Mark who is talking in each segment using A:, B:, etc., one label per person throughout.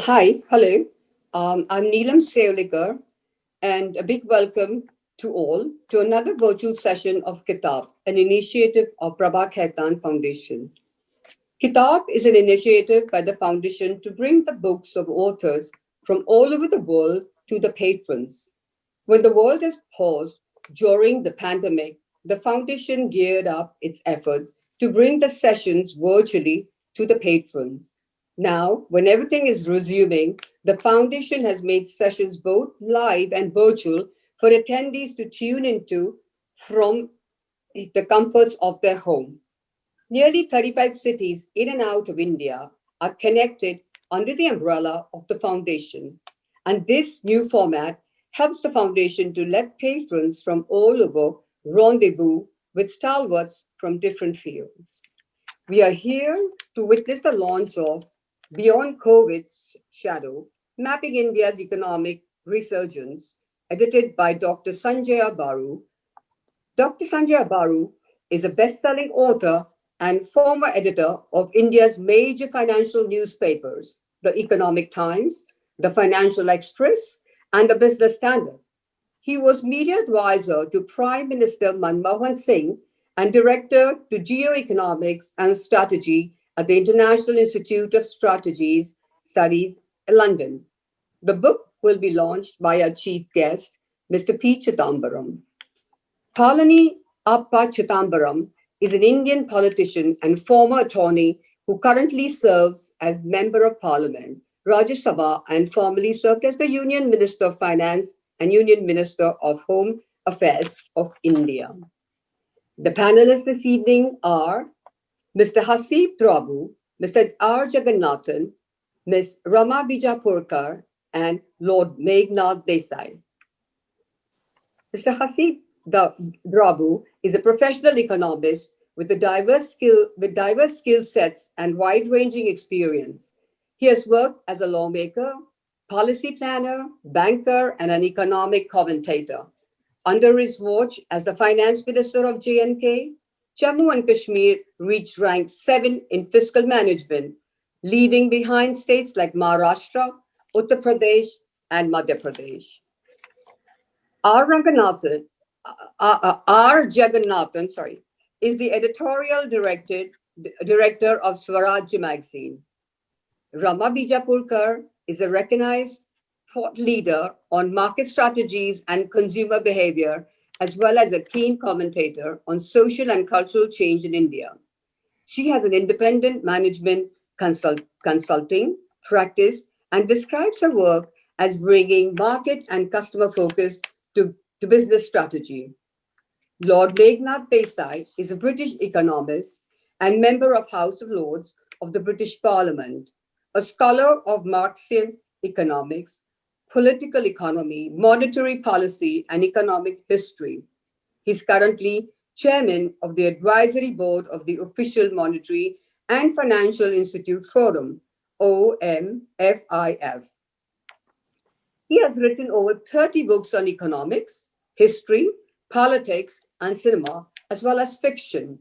A: Hi, hello. I'm Neelam Sevlikar, and a big welcome to all to another virtual session of Kitab, an initiative of Prabha Khaitan Foundation. Kitab is an initiative by the foundation to bring the books of authors from all over the world to the patrons. When the world has paused during the pandemic, the foundation geared up its efforts to bring the sessions virtually to the patrons. Now, when everything is resuming, the foundation has made sessions both live and virtual for attendees to tune into from the comforts of their home. Nearly 35 cities in and out of India are connected under the umbrella of the foundation. And this new format helps the foundation to let patrons from all over rendezvous with stalwarts from different fields. We are here to witness the launch of Beyond COVID's Shadow, Mapping India's Economic Resurgence, edited by Dr. Sanjaya Baru. Dr. Sanjaya Baru is a best selling author and former editor of India's major financial newspapers, the Economic Times, the Financial Express, and the Business Standard. He was media advisor to Prime Minister Manmohan Singh and director to geoeconomics and strategy at the International Institute of Strategies Studies, London. The book will be launched by our chief guest, Mr. P. Chidambaram. Palani Appa Chidambaram is an Indian politician and former attorney who currently serves as Member of Parliament, Rajya Sabha, and formerly served as the Union Minister of Finance and Union Minister of Home Affairs of India. The panelists this evening are Mr. Hasib Drabu, Mr. R. Jagannathan, Ms. Rama Bijapurkar, and Lord Meghnad Desai. Mr. Hasib Drabu is a professional economist with diverse skill sets and wide-ranging experience. He has worked as a lawmaker, policy planner, banker, and an economic commentator. Under his watch as the finance minister of JNK, Jammu and Kashmir reached rank 7 in fiscal management, leaving behind states like Maharashtra, Uttar Pradesh, and Madhya Pradesh. R. Ranganathan, R. Jagannathan, is the editorial director of Swaraj magazine. Rama Bijapurkar is a recognized thought leader on market strategies and consumer behavior, as well as a keen commentator on social and cultural change in India. She has an independent management consulting practice and describes her work as bringing market and customer focus to business strategy. Lord Meghnad Desai is a British economist and member of House of Lords of the British Parliament, a scholar of Marxian economics, political economy, monetary policy, and economic history. He's currently chairman of the advisory board of the Official Monetary and Financial Institute Forum, OMFIF. He has written over 30 books on economics, history, politics, and cinema, as well as fiction.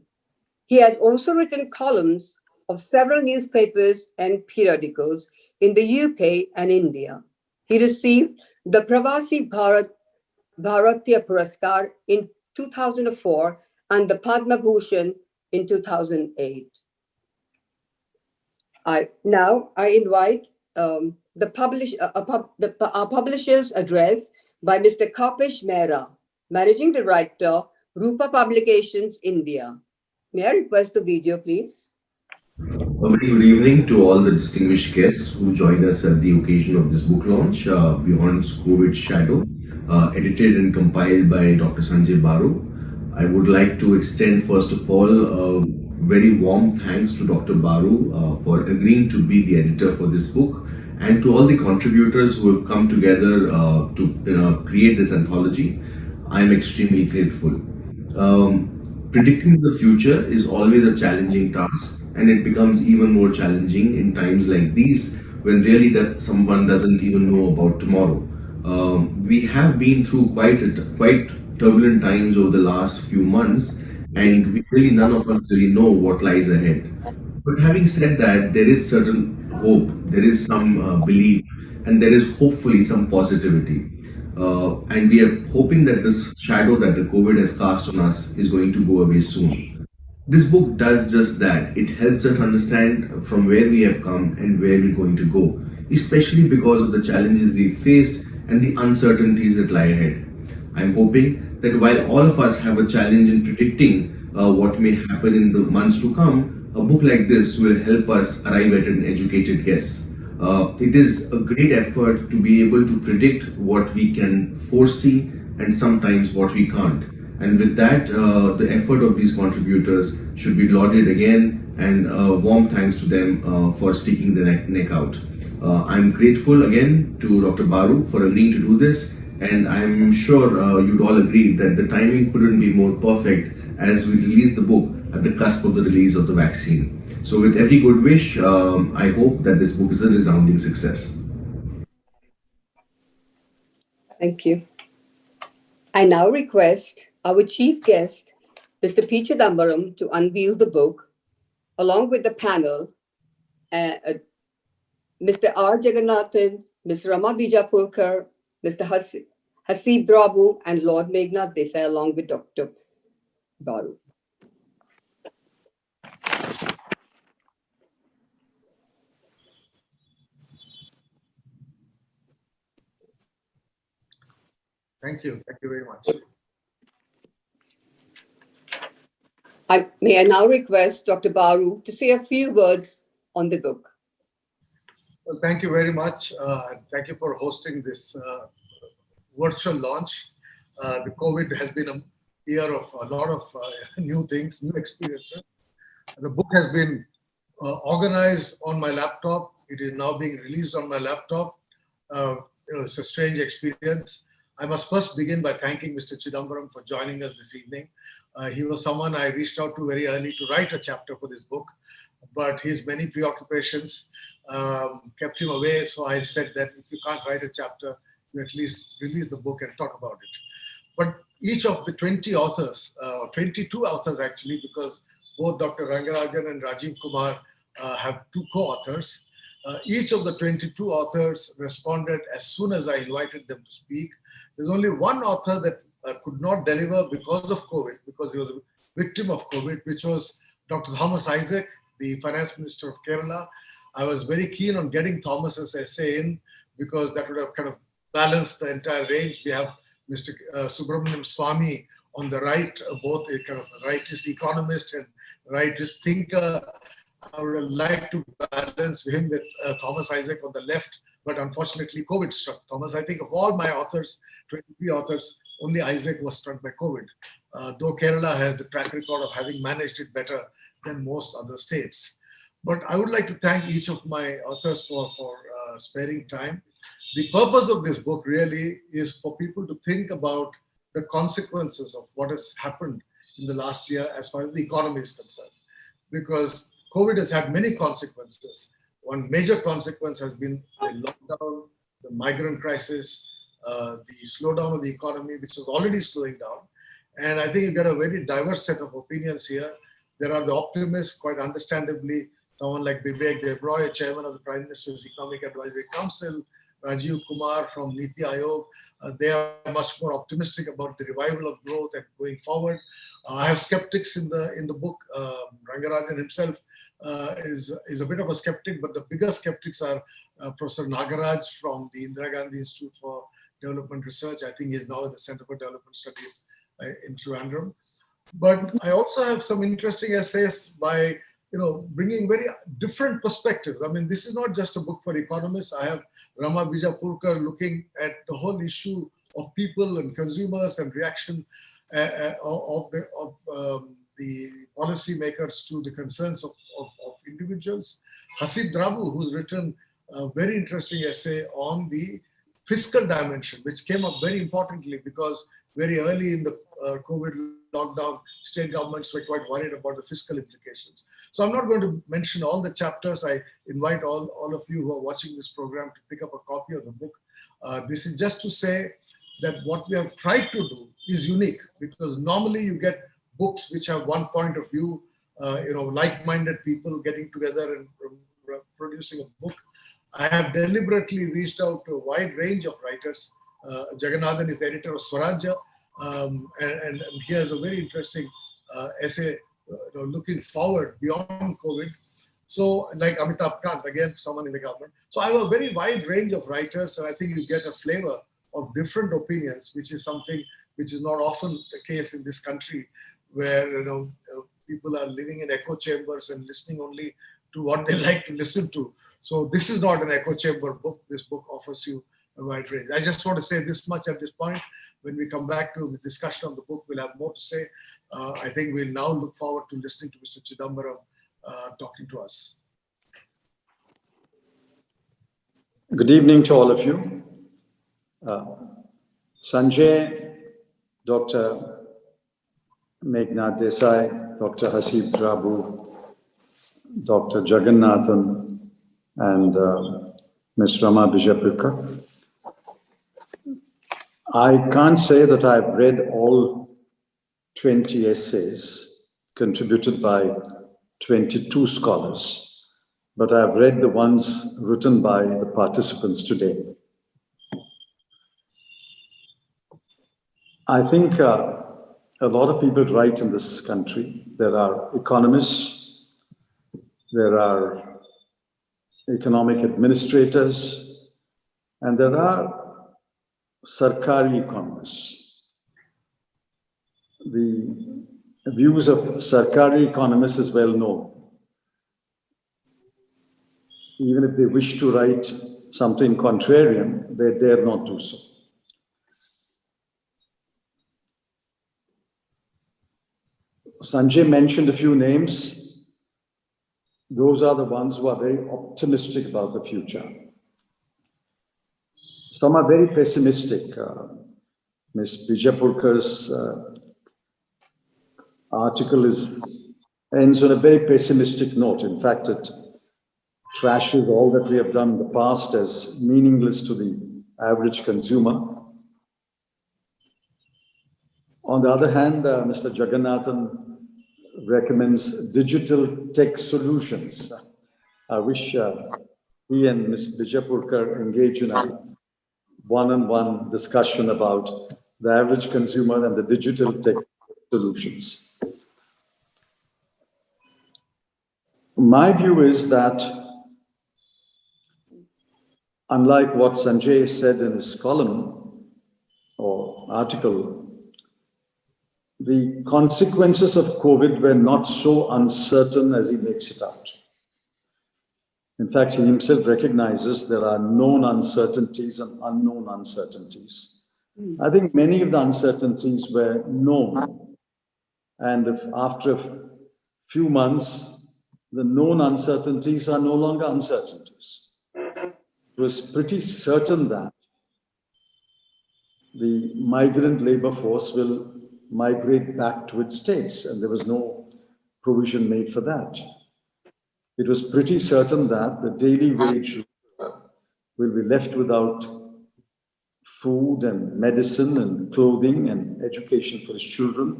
A: He has also written columns of several newspapers and periodicals in the UK and India. He received the Pravasi Bharatiya Puraskar in 2004 and the Padma Bhushan in 2008. I invite our publisher's address by Mr. Kapish Mehra, Managing Director, Rupa Publications, India. May I request the video, please?
B: A very good evening to all the distinguished guests who joined us at the occasion of this book launch, Beyond COVID's Shadow, edited and compiled by Dr. Sanjay Baru. I would like to extend, first of all, very warm thanks to Dr. Baru for agreeing to be the editor for this book and to all the contributors who have come together to create this anthology. I am extremely grateful. Predicting the future is always a challenging task, and it becomes even more challenging in times like these when really someone doesn't even know about tomorrow. We have been through quite turbulent times over the last few months, and we really none of us really know what lies ahead. But having said that, there is certain hope, there is some belief, and there is hopefully some positivity. And we are hoping that this shadow that the COVID has cast on us is going to go away soon. This book does just that. It helps us understand from where we have come and where we're going to go, especially because of the challenges we faced and the uncertainties that lie ahead. I'm hoping that while all of us have a challenge in predicting what may happen in the months to come, a book like this will help us arrive at an educated guess. It is a great effort to be able to predict what we can foresee and sometimes what we can't. And with that, the effort of these contributors should be lauded again, and warm thanks to them for sticking the neck out. I'm grateful again to Dr. Baru for agreeing to do this, and I'm sure you'd all agree that the timing couldn't be more perfect as we release the book at the cusp of the release of the vaccine. So, with every good wish, I hope that this book is a resounding success.
A: Thank you. I now request our chief guest, Mr. P. Chidambaram, to unveil the book, along with the panel, uh, Mr. R. Jagannathan, Ms. Rama Bijapurkar, Mr. Hasib Drabu, and Lord Meghnad Desai, along with Dr. Baru.
C: Thank you. Thank you very much.
A: May I now request Dr. Baru to say a few words on the book.
C: Well, thank you very much. Thank you for hosting this virtual launch. The COVID has been a year of a lot of new things, new experiences. The book has been organized on my laptop. It is now being released on my laptop. It's a strange experience. I must first begin by thanking Mr. Chidambaram for joining us this evening. He was someone I reached out to very early to write a chapter for this book, but his many preoccupations kept him away. So I said that if you can't write a chapter, you at least release the book and talk about it. But each of the 20 authors, 22 authors actually, because both Dr. Rangarajan and Rajiv Kumar have two co-authors. Each of the 22 authors responded as soon as I invited them to speak. There's only one author that could not deliver because of COVID, because he was a victim of COVID, which was Dr. Thomas Isaac, the Finance Minister of Kerala. I was very keen on getting Thomas's essay in because that would have kind of balanced the entire range. We have Mr. Subramaniam Swamy on the right, both a kind of rightist economist and rightist thinker. I would have liked to balance him with Thomas Isaac on the left, but unfortunately COVID struck Thomas. I think of all my authors, 23 authors, only Isaac was struck by COVID, though Kerala has the track record of having managed it better than most other states. But I would like to thank each of my authors for sparing time. The purpose of this book really is for people to think about the consequences of what has happened in the last year as far as the economy is concerned. Because COVID has had many consequences. One major consequence has been the lockdown, the migrant crisis, the slowdown of the economy, which was already slowing down. And I think you get a very diverse set of opinions here. There are the optimists, quite understandably, someone like Vivek Debroy, chairman of the Prime Minister's Economic Advisory Council, Rajiv Kumar from Niti Aayog. They are much more optimistic about the revival of growth and going forward. I have skeptics in the book. Rangarajan himself is a bit of a skeptic, but the bigger skeptics are Professor Nagaraj from the Indira Gandhi Institute for Development Research. I think he is now at the Center for Development Studies in Trivandrum. But I also have some interesting essays by bringing very different perspectives. I mean, this is not just a book for economists. I have Rama Bijapurkar looking at the whole issue of people and consumers and reaction of the policymakers to the concerns of individuals. Hasib Drabu, who's written a very interesting essay on the fiscal dimension, which came up very importantly because very early in the COVID lockdown, state governments were quite worried about the fiscal implications. So I'm not going to mention all the chapters. I invite all of you who are watching this program to pick up a copy of the book. This is just to say that what we have tried to do is unique, because normally you get books which have one point of view, like-minded people getting together and producing a book, I have deliberately reached out to a wide range of writers. Jagannathan is the editor of Swarajya, and he has a very interesting essay looking forward beyond COVID. So, like Amitabh Kant, again, someone in the government. So, I have a very wide range of writers, and I think you get a flavor of different opinions, which is something which is not often the case in this country, where people are living in echo chambers and listening only to what they like to listen to. So, this is not an echo chamber book. This book offers you a wide range. I just want to say this much at this point. When we come back to the discussion of the book, we'll have more to say. I think we'll now look forward to listening to Mr. Chidambaram talking to us.
D: Good evening to all of you. Sanjay, Dr. Meghna Desai, Dr. Hasib Prabhu, Dr. Jagannathan, and Ms. Rama Bijapurkar. I can't say that I've read all 20 essays contributed by 22 scholars, but I've read the ones written by the participants today. I think a lot of people write in this country. There are economists, there are economic administrators, and there are Sarkari economists. The views of Sarkari economists is well known. Even if they wish to write something contrarian, they dare not do so. Sanjay mentioned a few names. Those are the ones who are very optimistic about the future. Some are very pessimistic. Ms. Bijapurkar's article ends on a very pessimistic note. In fact, it trashes all that we have done in the past as meaningless to the average consumer. On the other hand, Mr. Jagannathan recommends digital tech solutions. I wish he and Ms. Bijapurkar engage in a one-on-one discussion about the average consumer and the digital tech solutions. My view is that, unlike what Sanjay said in his column or article, the consequences of COVID were not so uncertain as he makes it out. In fact, he himself recognizes there are known uncertainties and unknown uncertainties. I think many of the uncertainties were known. And if after a few months, the known uncertainties are no longer uncertainties. It was pretty certain that the migrant labor force will migrate back to its states, and there was no provision made for that. It was pretty certain that the daily wage will be left without food and medicine and clothing and education for his children.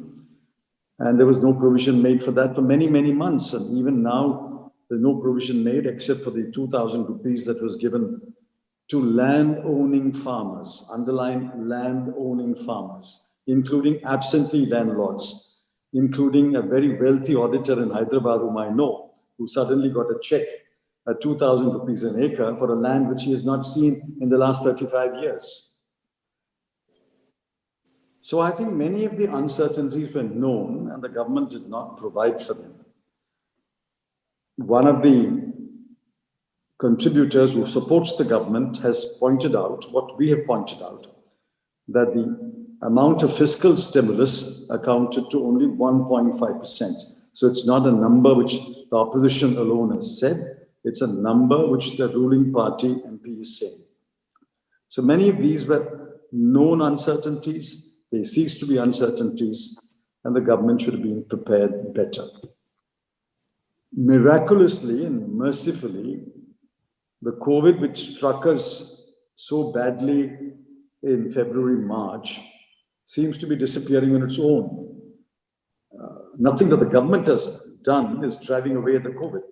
D: And there was no provision made for that for many, many months. And even now, there's no provision made except for the 2,000 rupees that was given to land-owning farmers, underline land-owning farmers, including absentee landlords, including a very wealthy auditor in Hyderabad whom I know, who suddenly got a check at 2,000 rupees an acre for a land which he has not seen in the last 35 years. So I think many of the uncertainties were known and the government did not provide for them. One of the contributors who supports the government has pointed out, what we have pointed out, that the amount of fiscal stimulus accounted to only 1.5%. So it's not a number which the opposition alone has said, it's a number which the ruling party MP is saying. So many of these were known uncertainties, they ceased to be uncertainties, and the government should have been prepared better. Miraculously and mercifully, the COVID which struck us so badly in February, March, seems to be disappearing on its own. Nothing that the government has done is driving away the COVID.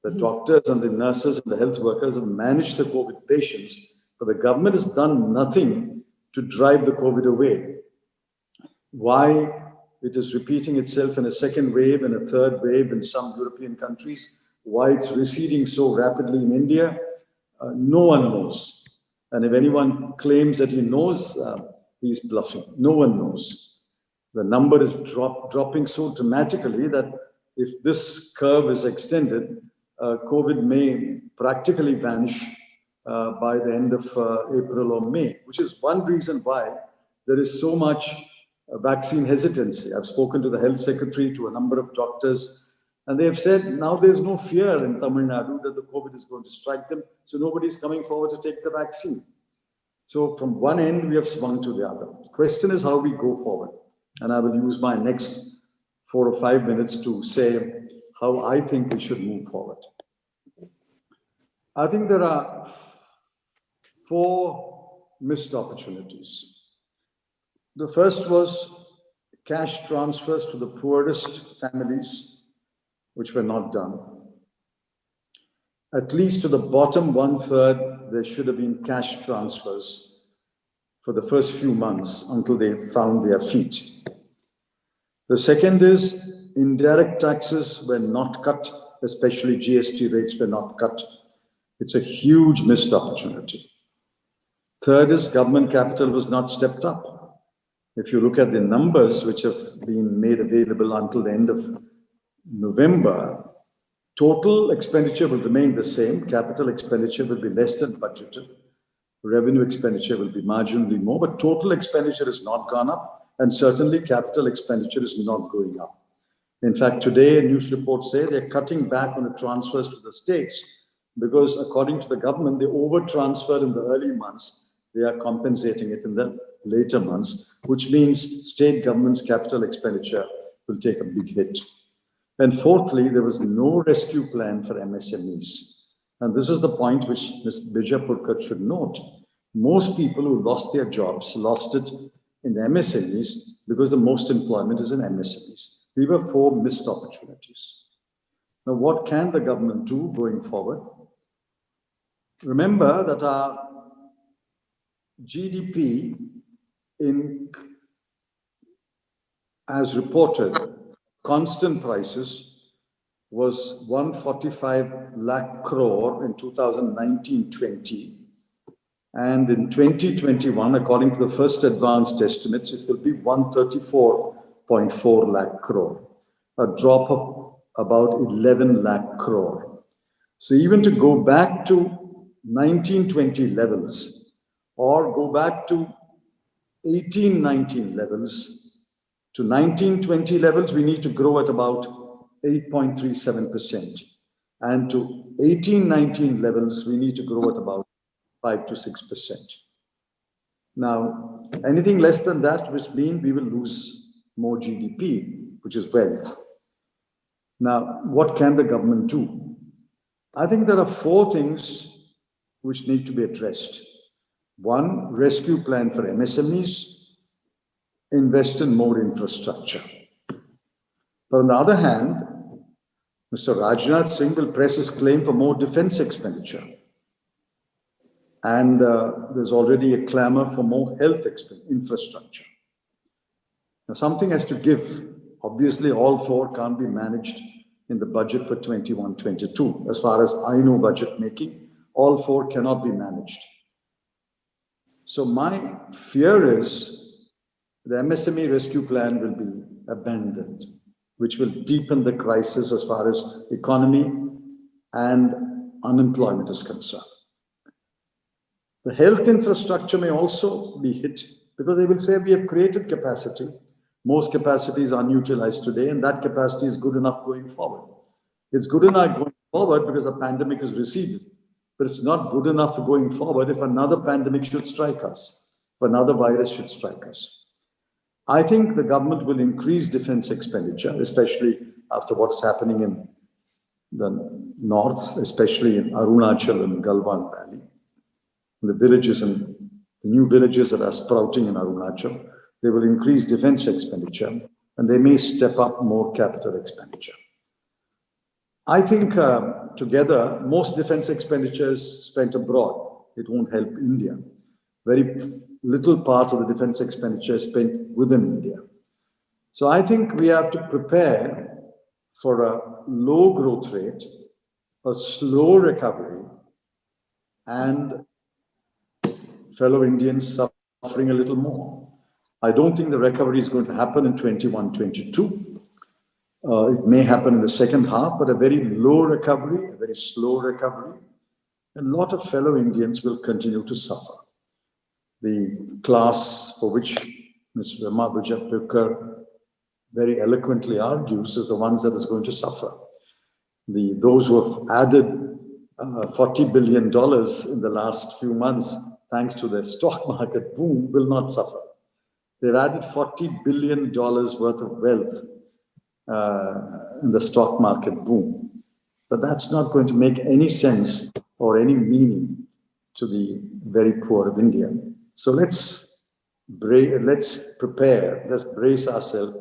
D: The doctors and the nurses and the health workers have managed the COVID patients, but the government has done nothing to drive the COVID away. Why it is repeating itself in a second wave and a third wave in some European countries, why it's receding so rapidly in India, no one knows. And if anyone claims that he knows, he's bluffing. No one knows. The number is dropping so dramatically that if this curve is extended, COVID may practically vanish by the end of April or May, which is one reason why there is so much vaccine hesitancy. I've spoken to the health secretary, to a number of doctors, and they have said now there's no fear in Tamil Nadu that the COVID is going to strike them, so nobody's coming forward to take the vaccine. So from one end, we have swung to the other. The question is how we go forward. And I will use my next 4 or 5 minutes to say how I think we should move forward. I think there are 4 missed opportunities. The first was cash transfers to the poorest families, which were not done. At least to the bottom 1/3, there should have been cash transfers for the first few months until they found their feet. The second is indirect taxes were not cut, especially GST rates were not cut. It's a huge missed opportunity. Third is government capital was not stepped up. If you look at the numbers which have been made available until the end of November, total expenditure will remain the same. Capital expenditure will be less than budgeted. Revenue expenditure will be marginally more, but total expenditure has not gone up, and certainly capital expenditure is not going up. In fact, today news reports say they're cutting back on the transfers to the states because according to the government, they over-transferred in the early months. They are compensating it in the later months, which means state government's capital expenditure will take a big hit. And fourthly, there was no rescue plan for MSMEs. And this is the point which Ms. Bijapurkar should note. Most people who lost their jobs lost it in the MSMEs because the most employment is in MSMEs. These were 4 missed opportunities. Now, what can the government do going forward? Remember that our GDP as reported, constant prices was 145 lakh crore in 2019-20. And in 2021, according to the first advanced estimates, it will be 134.4 lakh crore, a drop of about 11 lakh crore. So even to go back to 1920 levels or go back to 1819 levels, to 1920 levels, we need to grow at about 8.37%. And to 1819 levels, we need to grow at about 5 to 6%. Now, anything less than that, which means we will lose more GDP, which is wealth. Now, what can the government do? I think there are 4 things which need to be addressed. 1, rescue plan for MSMEs, invest in more infrastructure. But on the other hand, Mr. Rajnath Singh will press his claim for more defense expenditure. And there's already a clamor for more health infrastructure. Now, something has to give. Obviously, all 4 can't be managed in the budget for 21-22. As far as I know budget making, all 4 cannot be managed. So my fear is the MSME rescue plan will be abandoned, which will deepen the crisis as far as economy and unemployment is concerned. The health infrastructure may also be hit because they will say we have created capacity. Most capacity is unutilized today, and that capacity is good enough going forward. It's good enough going forward because the pandemic has receded, but it's not good enough going forward if another pandemic should strike us, if another virus should strike us. I think the government will increase defense expenditure, especially after what's happening in the north, especially in Arunachal and Galwan Valley. The villages and the new villages that are sprouting in Arunachal, they will increase defense expenditure and they may step up more capital expenditure. I think together, most defense expenditures spent abroad. It won't help India. Very little part of the defense expenditure spent within India. So I think we have to prepare for a low growth rate, a slow recovery, and fellow Indians suffering a little more. I don't think the recovery is going to happen in 21, 22. It may happen in the second half, but a very low recovery, a very slow recovery. A lot of fellow Indians will continue to suffer. The class for which Ms. Rama Vijayapurkar very eloquently argues is the ones that is going to suffer. Those who have added $40 billion in the last few months, thanks to the stock market boom, will not suffer. They've added $40 billion worth of wealth in the stock market boom. But that's not going to make any sense or any meaning to the very poor of India. So let's prepare, let's brace ourselves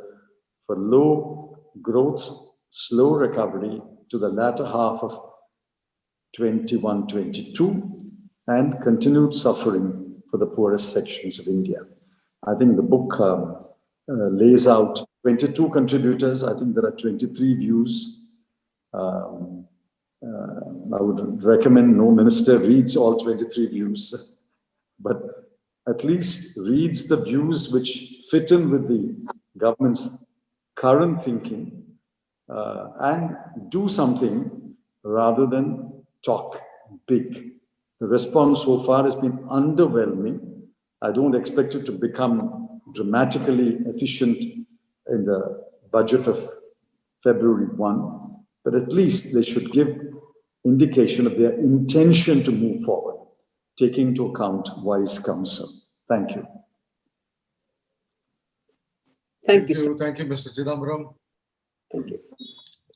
D: for low growth, slow recovery to the latter half of 21, 22, and continued suffering for the poorest sections of India. I think the book lays out 22 contributors. I think there are 23 views. I would recommend no minister reads all 23 views, but at least reads the views which fit in with the government's current thinking and do something rather than talk big. The response so far has been underwhelming. I don't expect it to become dramatically efficient in the budget of February 1, but at least they should give indication of their intention to move forward, taking into account wise counsel. Thank you.
A: Thank you.
C: Thank you, Mr. Chidambaram.
A: Thank you.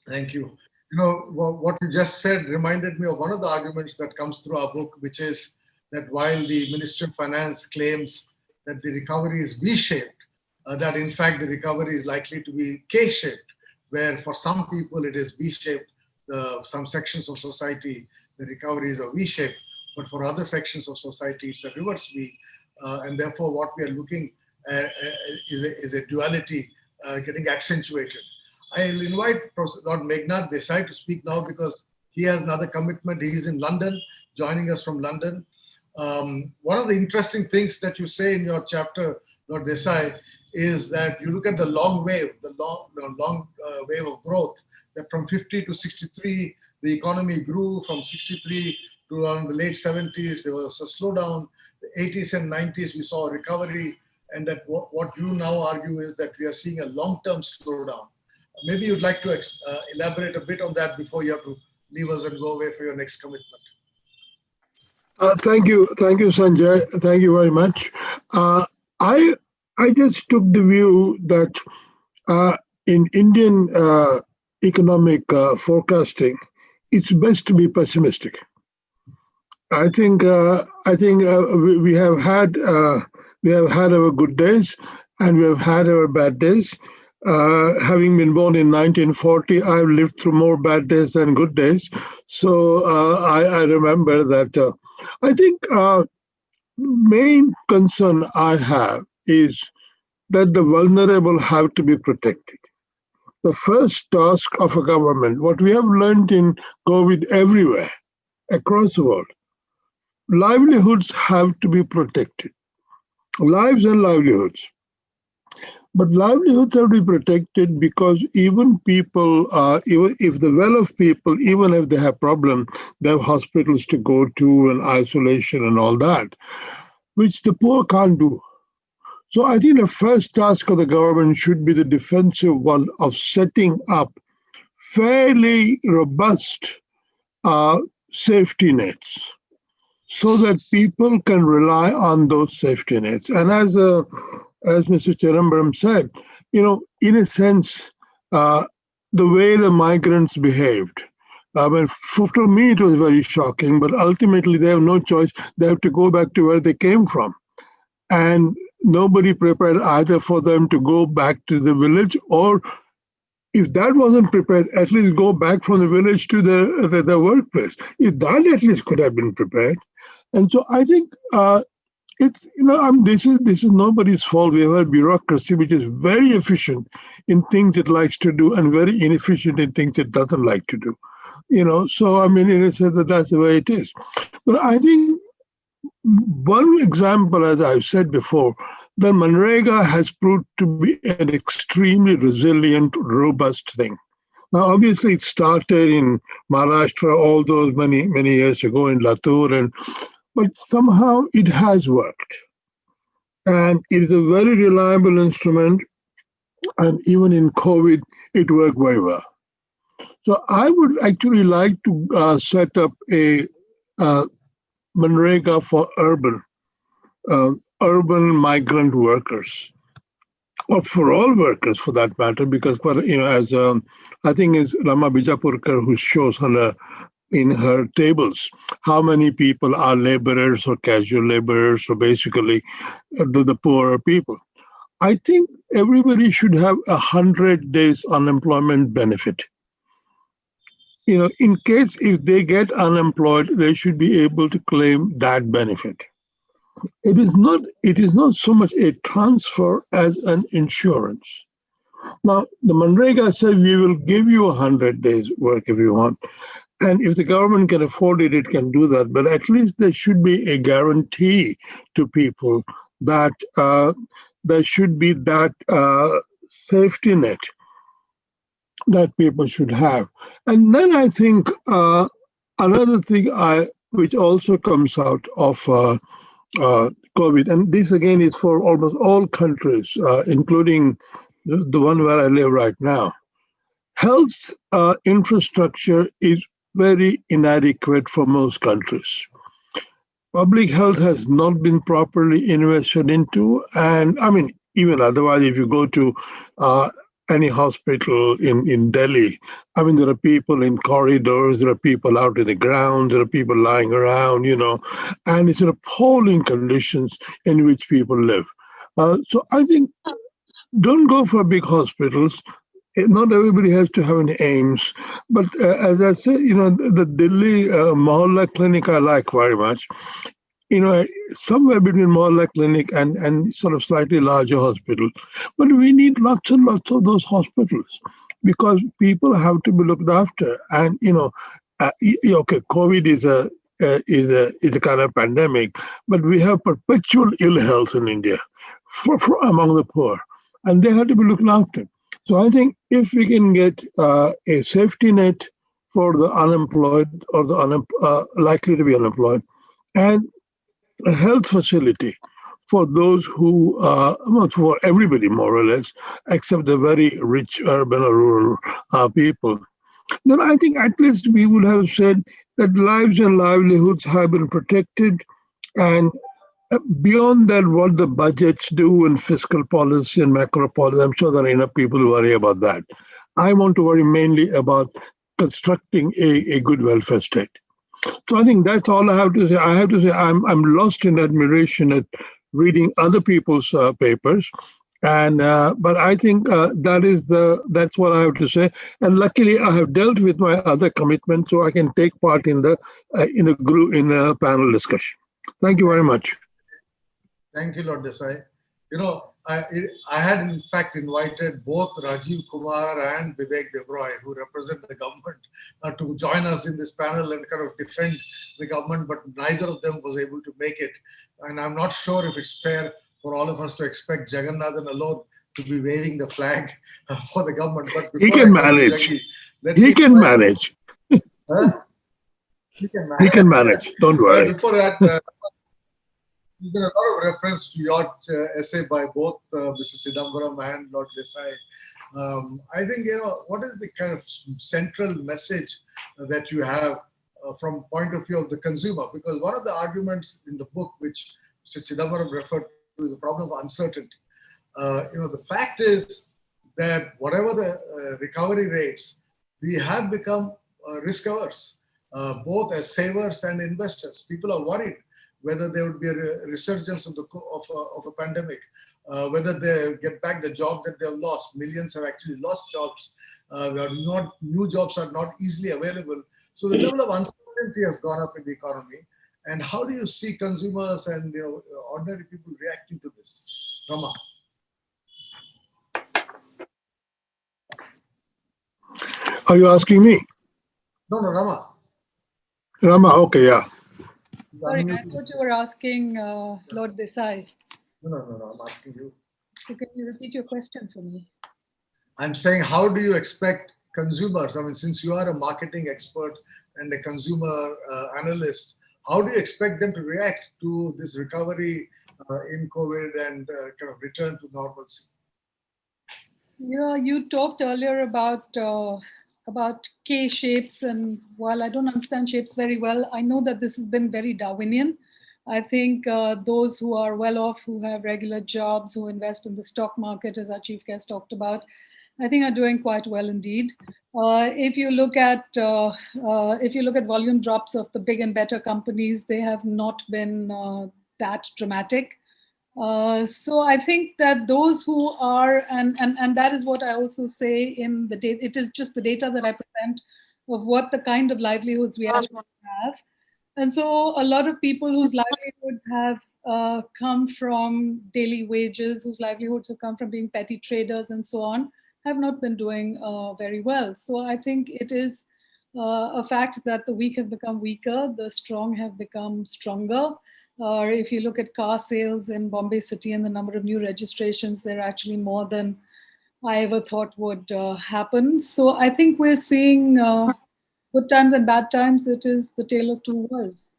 C: Thank you. You know, what you just said reminded me of one of the arguments that comes through our book, which is that while the Ministry of Finance claims that the recovery is V-shaped, that in fact the recovery is likely to be K-shaped, where for some people it is V-shaped, some sections of society, the recovery is a V-shape, but for other sections of society, it's a reverse V. And therefore, what we are looking at is a duality getting accentuated. I'll invite Professor Lord Meghnad Desai to speak now because he has another commitment. He's in London, joining us from London. One of the interesting things that you say in your chapter, Lord Desai, is that you look at the long wave, the long wave of growth, that from 50 to 63, the economy grew. From 63 to around the late 70s, there was a slowdown. The 80s and 90s, we saw a recovery. And that what you now argue is that we are seeing a long-term slowdown. Maybe you'd like to elaborate a bit on that before you have to leave us and go away for your next commitment.
E: Thank you, Sanjay. Thank you very much. I just took the view that in Indian economic forecasting, it's best to be pessimistic. I think we have had our good days and we have had our bad days. Having been born in 1940, I've lived through more bad days than good days. So I remember that. I think main concern I have is that the vulnerable have to be protected. The first task of a government, what we have learned in COVID everywhere, across the world, livelihoods have to be protected. Lives and livelihoods. But livelihoods have to be protected because even people, even if the well-off people, even if they have problems, they have hospitals to go to and isolation and all that, which the poor can't do. So I think the first task of the government should be the defensive one of setting up fairly robust safety nets so that people can rely on those safety nets. And as Mr. Chidambaram said, in a sense, the way the migrants behaved, to me it was very shocking, but ultimately they have no choice. They have to go back to where they came from. And nobody prepared either for them to go back to the village or if that wasn't prepared, at least go back from the village to the workplace. If that at least could have been prepared. And so I think it's, this is nobody's fault. We have a bureaucracy which is very efficient in things it likes to do and very inefficient in things it doesn't like to do. So I mean, in a sense that's the way it is. But I think one example, as I've said before, the Manrega has proved to be an extremely resilient, robust thing. Now, obviously, it started in Maharashtra all those many years ago in Latur, but somehow it has worked, and it is a very reliable instrument. And even in COVID, it worked very well. So I would actually like to set up a uh, Manrega for uh, urban migrant workers, or for all workers for that matter, because as I think it's Rama Bijapurkar who shows in her tables how many people are laborers or casual laborers or basically the poorer people. I think everybody should have 100 days unemployment benefit. In case if they get unemployed, they should be able to claim that benefit. It is not so much a transfer as an insurance. Now, the Manrega says we will give you 100 days work if you want. And if the government can afford it, it can do that. But at least there should be a guarantee to people that there should be that safety net that people should have. And then I think another thing which also comes out of COVID, and this again is for almost all countries, including the one where I live right now. Health infrastructure is very inadequate for most countries. Public health has not been properly invested into, and I mean, even otherwise, if you go to uh, any hospital in Delhi, I mean, there are people in corridors, there are people out in the ground, there are people lying around, and it's appalling conditions in which people live. So I think don't go for big hospitals. Not everybody has to have an aims, but as I said, the Delhi Mohalla clinic I like very much. Somewhere between Mohalla clinic and sort of slightly larger hospital. But we need lots and lots of those hospitals because people have to be looked after. And okay, COVID is a kind of pandemic, but we have perpetual ill health in India for among the poor, and they have to be looked after. So I think if we can get a safety net for the unemployed or the likely to be unemployed, and a health facility for those who, well, for everybody more or less, except the very rich urban or rural people, then I think at least we would have said that lives and livelihoods have been protected. And beyond that, what the budgets do and fiscal policy and macro policy, I'm sure there are enough people who worry about that. I want to worry mainly about constructing a good welfare state. So I think that's all I have to say. I have to say I'm lost in admiration at reading other people's papers, and but I think that's what I have to say. And luckily, I have dealt with my other commitments, so I can take part in a group in a panel discussion. Thank you very much.
C: Thank you, Lord Desai. I had in fact invited both Rajiv Kumar and Vivek Devroy, who represent the government, to join us in this panel and kind of defend the government, but neither of them was able to make it. And I'm not sure if it's fair for all of us to expect Jagannathan alone to be waving the flag for the government. But
E: He
C: before I
E: can
C: come to
E: manage.
C: Jaggi, let
E: He
C: me
E: can
C: invite.
E: manage.
C: Huh? He can
E: He
C: manage.
E: can manage. Don't
C: Well,
E: worry.
C: before that, there's been a lot of reference to your essay by both Mr. Chidambaram and Lord Desai. I think, what is the kind of central message that you have from point of view of the consumer? Because one of the arguments in the book, which Mr. Chidambaram referred to, is the problem of uncertainty. The fact is that whatever the recovery rates, we have become risk averse, both as savers and investors. People are worried whether there would be a resurgence of a pandemic, whether they get back the job that they've lost. Millions have actually lost jobs. There are not new jobs are not easily available. So the level of uncertainty has gone up in the economy. And how do you see consumers and ordinary people reacting to this, Rama?
E: Are you asking me?
C: No, no, Rama.
E: Rama, okay, yeah.
F: Sorry, I thought you were asking Lord Desai.
C: No, I'm asking you.
F: So can you repeat your question for me?
C: I'm saying, how do you expect consumers, I mean, since you are a marketing expert and a consumer analyst, how do you expect them to react to this recovery in COVID and kind of return to normalcy?
F: Yeah, you talked earlier about K shapes, and while I don't understand shapes very well, I know that this has been very Darwinian. I think those who are well off, who have regular jobs, who invest in the stock market, as our chief guest talked about, I think are doing quite well indeed. If you look at volume drops of the big and better companies, they have not been that dramatic. So I think that those who are, and that is what I also say in the data, it is just the data that I present of what the kind of livelihoods we actually have. And so a lot of people whose livelihoods have come from daily wages, whose livelihoods have come from being petty traders and so on, have not been doing very well. So I think it is a fact that the weak have become weaker, the strong have become stronger. Or if you look at car sales in Bombay City and the number of new registrations, they're actually more than I ever thought would happen. So I think we're seeing good times and bad times. It is the tale of two worlds.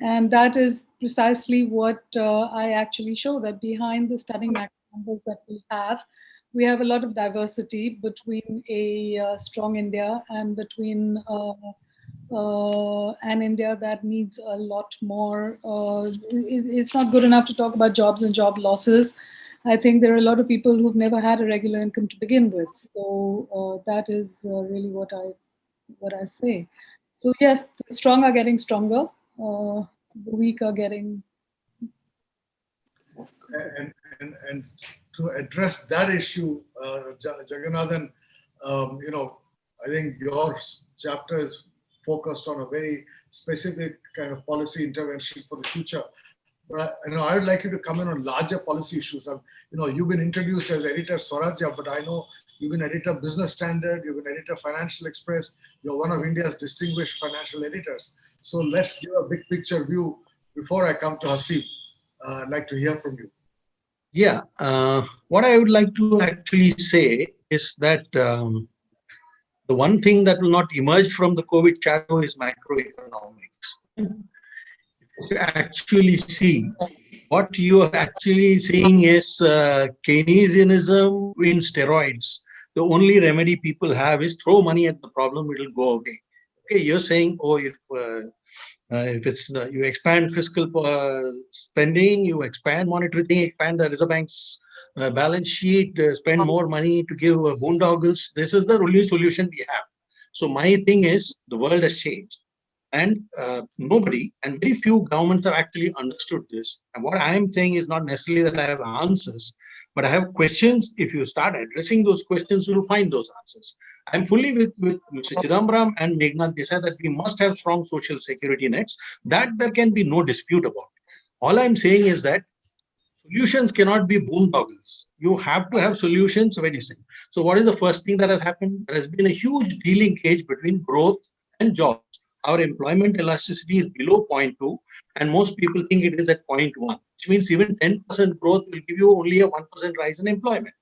F: And that is precisely what I actually show, that behind the stunning macro numbers that we have a lot of diversity between a strong India and between an India that needs a lot more. It's not good enough to talk about jobs and job losses. I think there are a lot of people who've never had a regular income to begin with. So that is really what I say. So yes, the strong are getting stronger, the weak are getting.
C: And to address that issue, Jagannathan, I think your chapter is focused on a very specific kind of policy intervention for the future. But I would like you to comment on larger policy issues. You've been introduced as editor Swarajya, but I know you've been editor Business Standard, you've been editor Financial Express. You're one of India's distinguished financial editors. So let's give a big picture view before I come to Hasib. I'd like to hear from you.
G: Yeah, what I would like to actually say is that the one thing that will not emerge from the COVID shadow is macroeconomics. If you actually see, what you are actually seeing is Keynesianism in steroids. The only remedy people have is throw money at the problem, it will go away. Okay, you're saying, oh, if it's you expand fiscal spending, you expand monetary thing, expand the Reserve Bank's balance sheet, spend more money to give boondoggles. This is the only solution we have. So my thing is, the world has changed. And nobody and very few governments have actually understood this. And what I am saying is not necessarily that I have answers, but I have questions. If you start addressing those questions, you will find those answers. I'm fully with Mr. Chidambaram and Meghnad Desai that we must have strong social security nets. That there can be no dispute about. All I'm saying is that solutions cannot be boondoggles. You have to have solutions very simple. So what is the first thing that has happened? There has been a huge delinkage between growth and jobs. Our employment elasticity is below 0.2, and most people think it is at 0.1, which means even 10% growth will give you only a 1% rise in employment.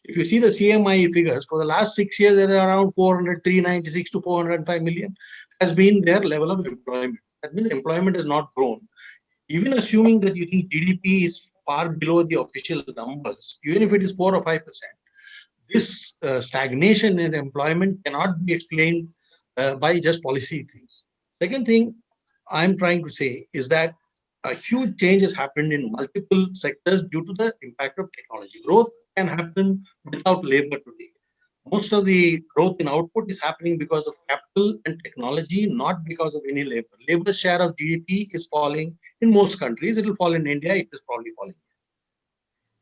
G: If you see the CMI figures, for the last 6 years, there are around 396 to 405 million has been their level of employment. That means employment has not grown. Even assuming that you think GDP is far below the official numbers, even if it is 4 or 5%, this stagnation in employment cannot be explained by just policy things. Second thing I'm trying to say is that a huge change has happened in multiple sectors due to the impact of technology. Growth can happen without labor today. most of the growth in output is happening because of capital and technology, not because of any labor. Labor share of GDP is falling in most countries. It will fall in India. It is probably falling.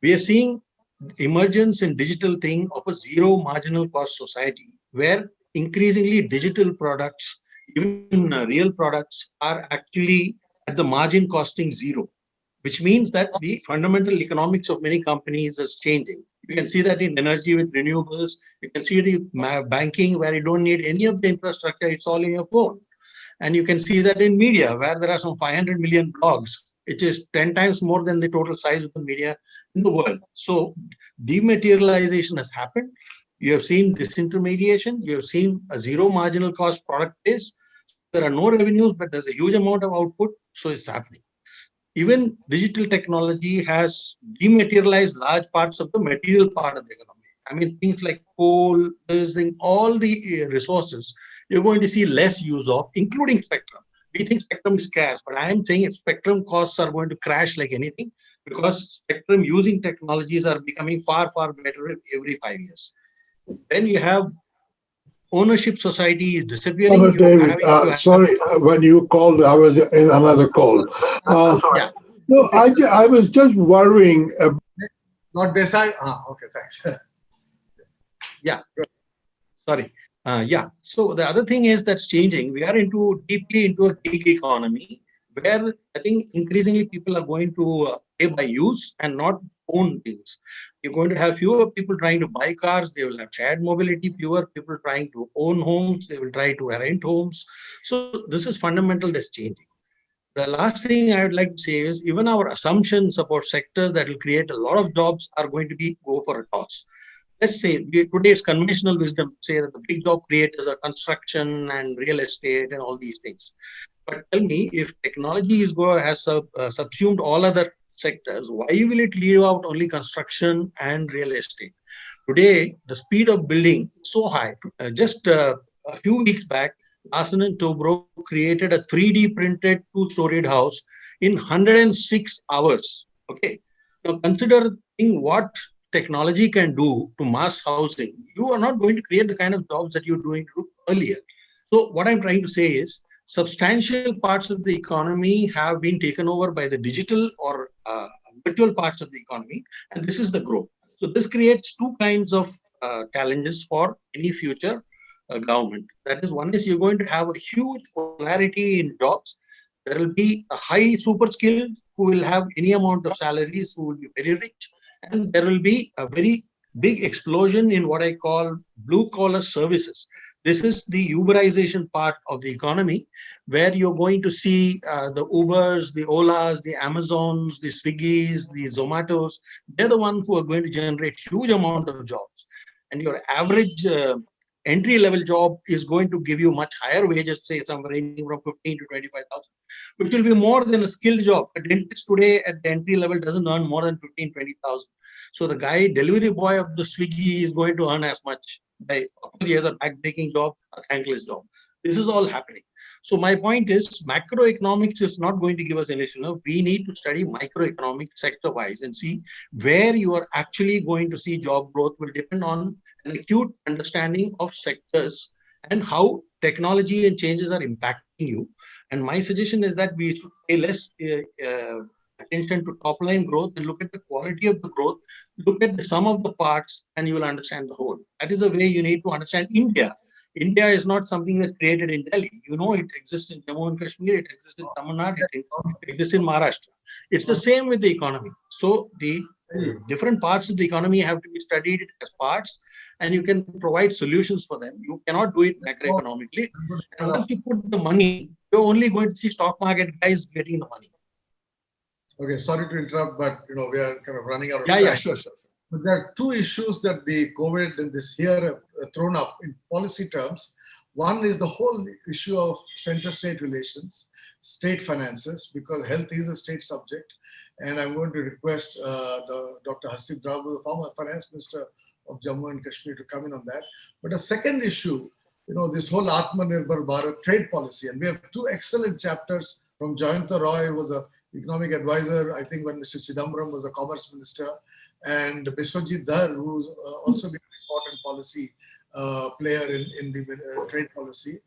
G: We are seeing emergence in digital thing of a zero marginal cost society, where increasingly digital products, even real products, are actually at the margin costing zero, which means that the fundamental economics of many companies is changing. You can see that in energy with renewables. You can see the banking where you don't need any of the infrastructure. It's all in your phone. And you can see that in media, where there are some 500 million blogs, which is 10 times more than the total size of the media in the world. So dematerialization has happened. You have seen disintermediation. You have seen a zero marginal cost product base. So there are no revenues, but there's a huge amount of output. So it's happening. Even digital technology has dematerialized large parts of the material part of the economy. I mean, things like coal, this thing, all the resources, you're going to see less use of, including spectrum. We think spectrum is scarce, but I am saying spectrum costs are going to crash like anything, because spectrum using technologies are becoming far, far better every 5 years. Then you have ownership society is disappearing.
E: Thomas
G: You're
E: David,
G: having to have,
E: sorry, when you called, I was in another call.
G: yeah,
E: No, I was just worrying.
C: Not Desai. Okay, thanks.
G: yeah. Sorry. Yeah. So the other thing is that's changing. We are deeply into a gig economy, where I think increasingly people are going to pay by use and not own things. You're going to have fewer people trying to buy cars. They will have shared mobility. Fewer people trying to own homes. They will try to rent homes. So this is fundamental. That's changing. The last thing I would like to say is even our assumptions about sectors that will create a lot of jobs are going to be go for a toss. Let's say today it's conventional wisdom to say that the big job creators are construction and real estate and all these things. But tell me, if technology has subsumed all other sectors, why will it leave out only construction and real estate? Today, the speed of building is so high. Just a few weeks back, Larsen and Toubro created a 3D printed two-storied house in 106 hours. Okay. Now consider what technology can do to mass housing. You are not going to create the kind of jobs that you're doing earlier. So what I'm trying to say is substantial parts of the economy have been taken over by the digital or virtual parts of the economy, and this is the growth. So this creates two kinds of challenges for any future government. That is, one is you're going to have a huge polarity in jobs. There will be a high super skilled who will have any amount of salaries, who will be very rich, and there will be a very big explosion in what I call blue collar services. This is the Uberization part of the economy, where you're going to see the Ubers, the Olas, the Amazons, the Swiggies, the Zomatos. They're the ones who are going to generate huge amount of jobs. And your average entry-level job is going to give you much higher wages, say somewhere ranging from 15 to 25,000, which will be more than a skilled job. A dentist today at the entry level doesn't earn more than 15, 20,000. So the guy, delivery boy of the Swiggy, is going to earn as much. He has a back-breaking job, a thankless job. This is all happening. So my point is, macroeconomics is not going to give us any solution. We need to study microeconomics sector-wise and see where you are actually going to see job growth will depend on an acute understanding of sectors and how technology and changes are impacting you. And my suggestion is that we should pay less attention to top line growth and look at the quality of the growth, look at the sum of the parts, and you will understand the whole. That is the way you need to understand India. India is not something that's created in Delhi. You know, it exists in Jammu and Kashmir, it exists in Tamil Nadu, it exists in Maharashtra. It's the same with the economy. So the different parts of the economy have to be studied as parts, and you can provide solutions for them. You cannot do it macroeconomically. And once you put the money, you're only going to see stock market guys getting the money.
C: Okay, sorry to interrupt, but we are kind of running out of
G: time.
C: Yeah,
G: Sure.
C: But there are two issues that the COVID and this year have thrown up in policy terms. One is the whole issue of center-state relations, state finances, because health is a state subject. And I'm going to request Dr. Hasib Dravid, the former finance minister of Jammu and Kashmir, to come in on that. But a second issue, this whole Atmanirbhar Bharat trade policy. And we have two excellent chapters from Jayanta Roy, who was an economic advisor, I think, when Mr. Chidambaram was a commerce minister, and Biswajit Dhar, who's also been an important policy player in the trade policy.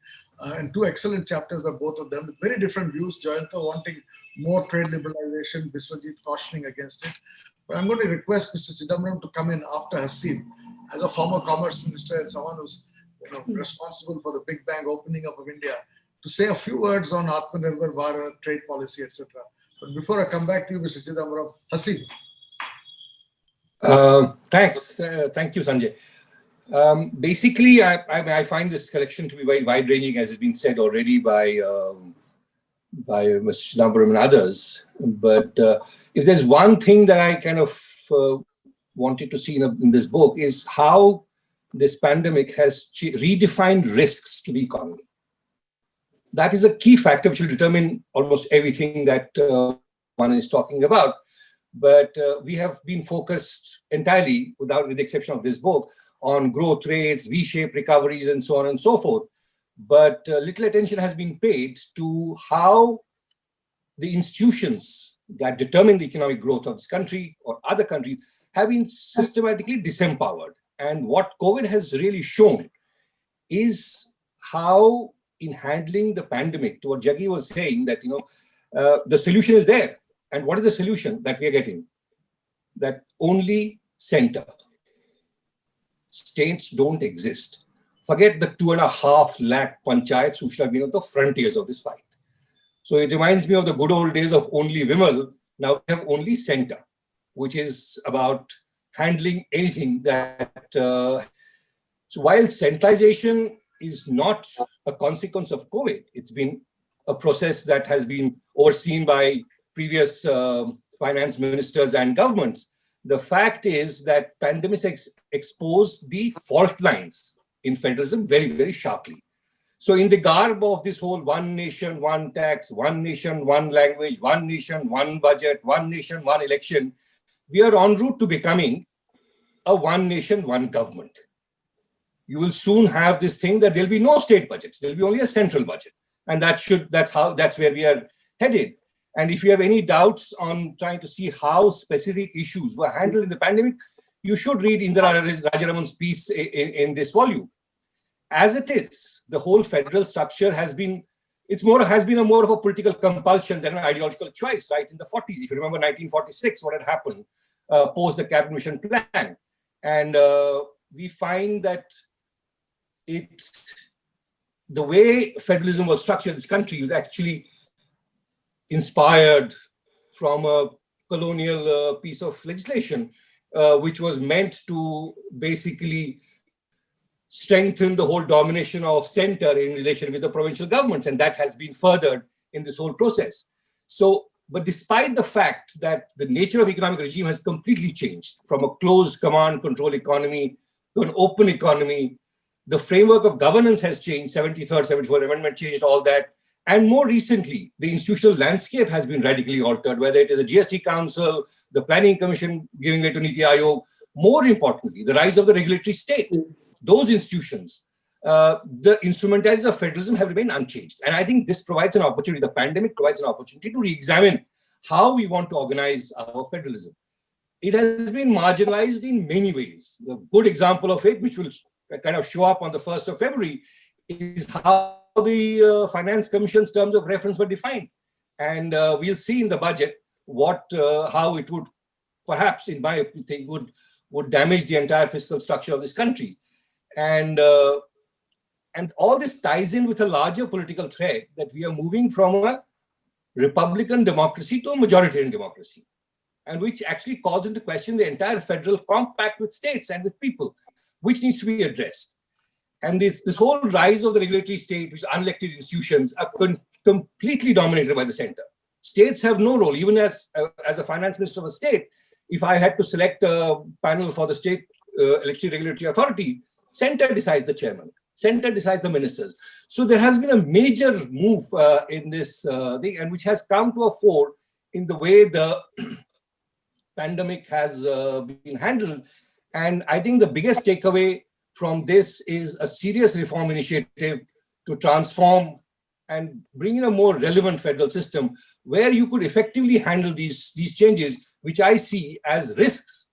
C: And two excellent chapters by both of them with very different views. Jayanta wanting more trade liberalization, Biswajit cautioning against it. But I'm going to request Mr. Chidambaram to come in after Haseeb as a former commerce minister and someone who's responsible for the big bang opening up of India, to say a few words on Atmanirbhar Bharat, trade policy, etc. But before I come back to you, Mr. Chidambaram, Haseeb.
H: Thanks. Thank you, Sanjay. Basically, I find this collection to be very wide-ranging, as has been said already by Mr. Chidambaram and others. But if there's one thing that I kind of wanted to see in this book is how this pandemic has redefined risks to the economy. That is a key factor which will determine almost everything that one is talking about. But we have been focused entirely, with the exception of this book, on growth rates, V-shaped recoveries, and so on and so forth. But little attention has been paid to how the institutions that determine the economic growth of this country or other countries have been systematically disempowered. And what COVID has really shown is how, in handling the pandemic, to what Jaggi was saying, that the solution is there. And what is the solution that we are getting? That only center. States don't exist. Forget the 2.5 lakh panchayats who should have been on the frontiers of this fight. So it reminds me of the good old days of only Vimal. Now we have only center, which is about handling anything that. So while centralization is not a consequence of COVID, it's been a process that has been overseen by previous finance ministers and governments. The fact is that pandemics exposed the fault lines in federalism very, very sharply. So in the garb of this whole one nation, one tax, one nation, one language, one nation, one budget, one nation, one election, we are en route to becoming a one nation, one government. You will soon have this thing that there'll be no state budgets. There'll be only a central budget. And that's where we are headed. And if you have any doubts on trying to see how specific issues were handled in the pandemic, you should read Indira Rajaraman's piece in this volume. As it is, the whole federal structure has been more of a political compulsion than an ideological choice, right? In the 40s, if you remember 1946, what had happened post the Cabinet Mission Plan. And we find that the way federalism was structured in this country was actually inspired from a colonial piece of legislation, which was meant to basically strengthen the whole domination of center in relation with the provincial governments. And that has been furthered in this whole process. But despite the fact that the nature of economic regime has completely changed from a closed command control economy to an open economy, the framework of governance has changed. 73rd, 74th Amendment changed all that. And more recently, the institutional landscape has been radically altered, whether it is the GST Council, the Planning Commission giving way to Niti Aayog. More importantly, the rise of the regulatory state. Those institutions, the instrumentalities of federalism have remained unchanged. And I think this provides an opportunity, the pandemic provides an opportunity to re-examine how we want to organize our federalism. It has been marginalized in many ways. The good example of it, which will kind of show up on the 1st of February, is how the Finance Commission's terms of reference were defined. And we'll see in the budget how it would, perhaps, in my opinion, would damage the entire fiscal structure of this country. And all this ties in with a larger political thread that we are moving from a Republican democracy to a majoritarian democracy, and which actually calls into question the entire federal compact with states and with people, which needs to be addressed. And this whole rise of the regulatory state, which unelected institutions are completely dominated by the center. States have no role. Even as a finance minister of a state, if I had to select a panel for the state electricity regulatory authority, center decides the chairman, center decides the ministers. So there has been a major move in this thing, and which has come to a fore in the way the pandemic has been handled. And I think the biggest takeaway from this is a serious reform initiative to transform and bring in a more relevant federal system where you could effectively handle these changes, which I see as risks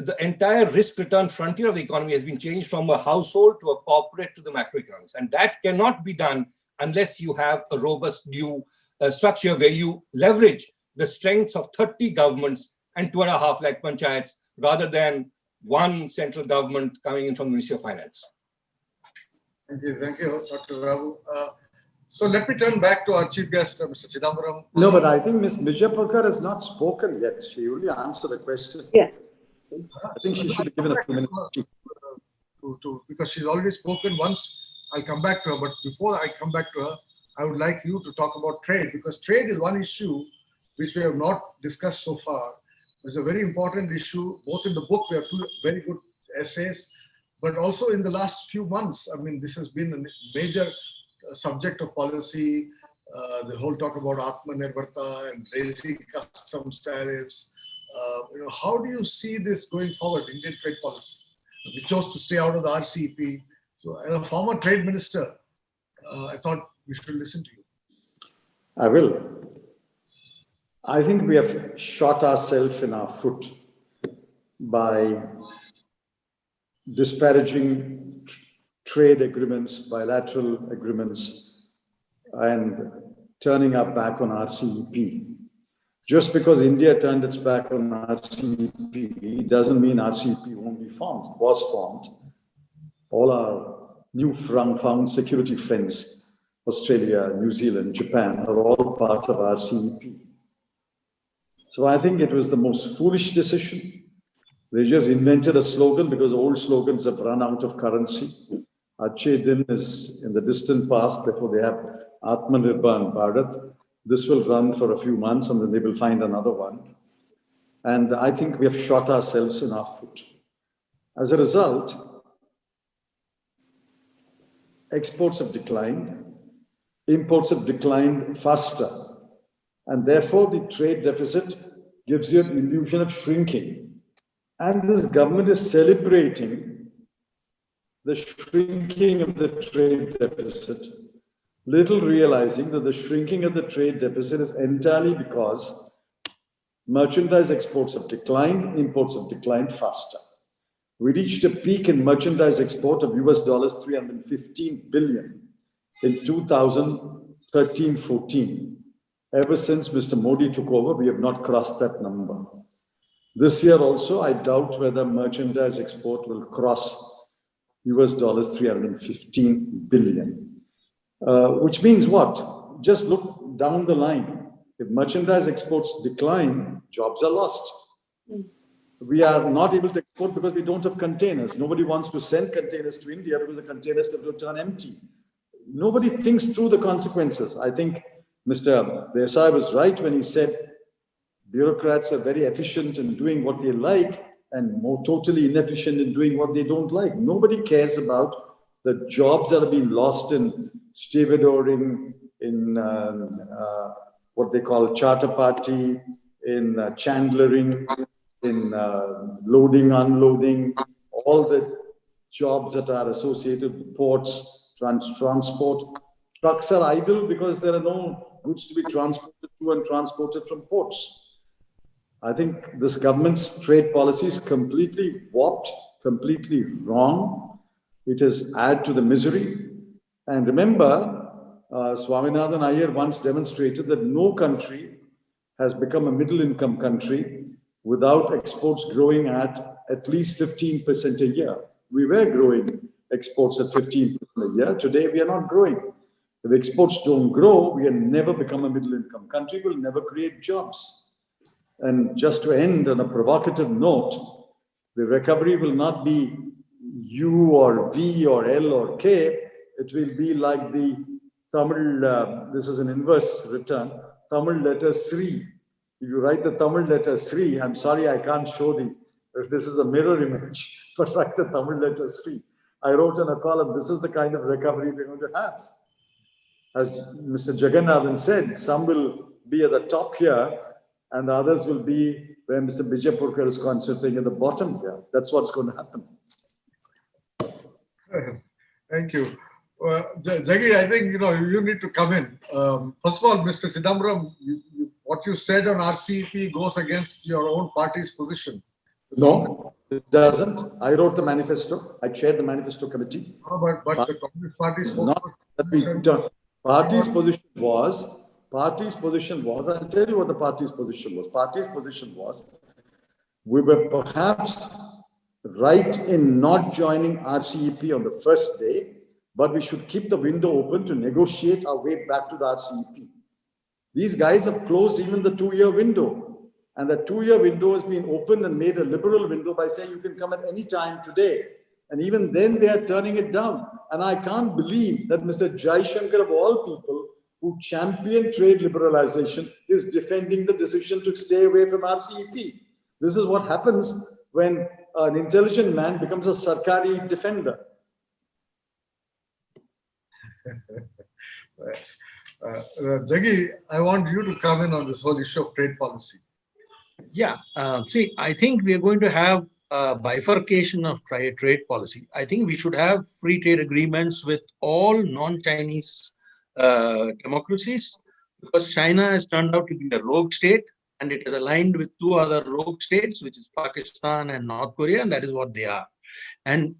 H: the entire risk-return frontier of the economy has been changed from a household to a corporate to the macroeconomics. And that cannot be done unless you have a robust new structure where you leverage the strengths of 30 governments and 2.5 lakh panchayats rather than one central government coming in from the Ministry of Finance.
C: Thank you, Dr. Ravu. So let me turn back to our chief guest, Mr. Chidambaram.
D: No, but I think Ms. Vijayapurkar has not spoken yet. She only answered the question.
A: Yes.
D: I think she should be given a few minutes.
C: Because she's already spoken once. I'll come back to her. But before I come back to her, I would like you to talk about trade, because trade is one issue which we have not discussed so far. It's a very important issue. Both in the book, we have two very good essays, but also in the last few months, I mean, this has been a major subject of policy. The whole talk about Atmanirbharta and raising customs tariffs. How do you see this going forward, Indian trade policy? We chose to stay out of the RCEP. So, as a former trade minister, I thought we should listen to you.
D: I will. I think we have shot ourselves in our foot by disparaging trade agreements, bilateral agreements, and turning our back on RCEP. Just because India turned its back on RCEP doesn't mean RCEP won't be formed, was formed. All our new found security friends, Australia, New Zealand, Japan, are all part of RCEP. So I think it was the most foolish decision. They just invented a slogan because old slogans have run out of currency. Achhe Din is in the distant past, therefore they have Atmanirbhar Bharat. This will run for a few months and then they will find another one. And I think we have shot ourselves in our foot. As a result, exports have declined, imports have declined faster. And therefore, the trade deficit gives you an illusion of shrinking. And this government is celebrating the shrinking of the trade deficit, little realizing that the shrinking of the trade deficit is entirely because merchandise exports have declined, imports have declined faster. We reached a peak in merchandise export of US dollars 315 billion in 2013-14. Ever since Mr. Modi took over, we have not crossed that number. This year also, I doubt whether merchandise export will cross US dollars 315 billion. Which means what? Just look down the line. If merchandise exports decline, jobs are lost. We are not able to export because we don't have containers. Nobody wants to send containers to India because the containers have to turn empty. Nobody thinks through the consequences. I think Mr. Desai was right when he said bureaucrats are very efficient in doing what they like and more totally inefficient in doing what they don't like. Nobody cares about the jobs that have been lost in stevedoring, in what they call charter party, in chandlering, in loading, unloading, all the jobs that are associated with ports, transport. Trucks are idle because there are no goods to be transported to and transported from ports. I think this government's trade policy is completely warped, completely wrong. It is add to the misery. And remember, Swaminathan Iyer once demonstrated that no country has become a middle-income country without exports growing at least 15% a year. We were growing exports at 15% a year. Today, we are not growing. If exports don't grow, we will never become a middle-income country. We'll never create jobs. And just to end on a provocative note, the recovery will not be U or V or L or K. It will be like the Tamil, this is an inverse return, Tamil letter Sri. If you write the Tamil letter Sri, I'm sorry I can't show this is a mirror image, but write the Tamil letter Sri. I wrote in a column, this is the kind of recovery we're going to have. As Mr. Jagannathan said, some will be at the top here and the others will be where Mr. Vijayapurkar is concentrating at the bottom here. That's what's going to happen.
C: Thank you. Jaggi, I think you need to come in. First of all, Mr. Chidambaram, what you said on RCEP goes against your own party's position.
D: No. It doesn't. I wrote the manifesto. I chaired the manifesto committee.
C: No, but the Communist Party
D: Not that we
C: spokesperson.
D: don't. Party's position was, I'll tell you what the party's position was. Party's position was, we were perhaps right in not joining RCEP on the first day, but we should keep the window open to negotiate our way back to the RCEP. These guys have closed even the 2-year window. And that 2-year window has been opened and made a liberal window by saying you can come at any time today. And even then they are turning it down. And I can't believe that Mr. Jaishankar, of all people, who championed trade liberalization, is defending the decision to stay away from RCEP. This is what happens when an intelligent man becomes a Sarkari defender.
C: Jaggi, I want you to come in on this whole issue of trade policy.
G: Yeah, see, I think we are going to have a bifurcation of trade policy. I think we should have free trade agreements with all non-Chinese democracies, because China has turned out to be a rogue state, and it is aligned with 2 other rogue states, which is Pakistan and North Korea, and that is what they are. And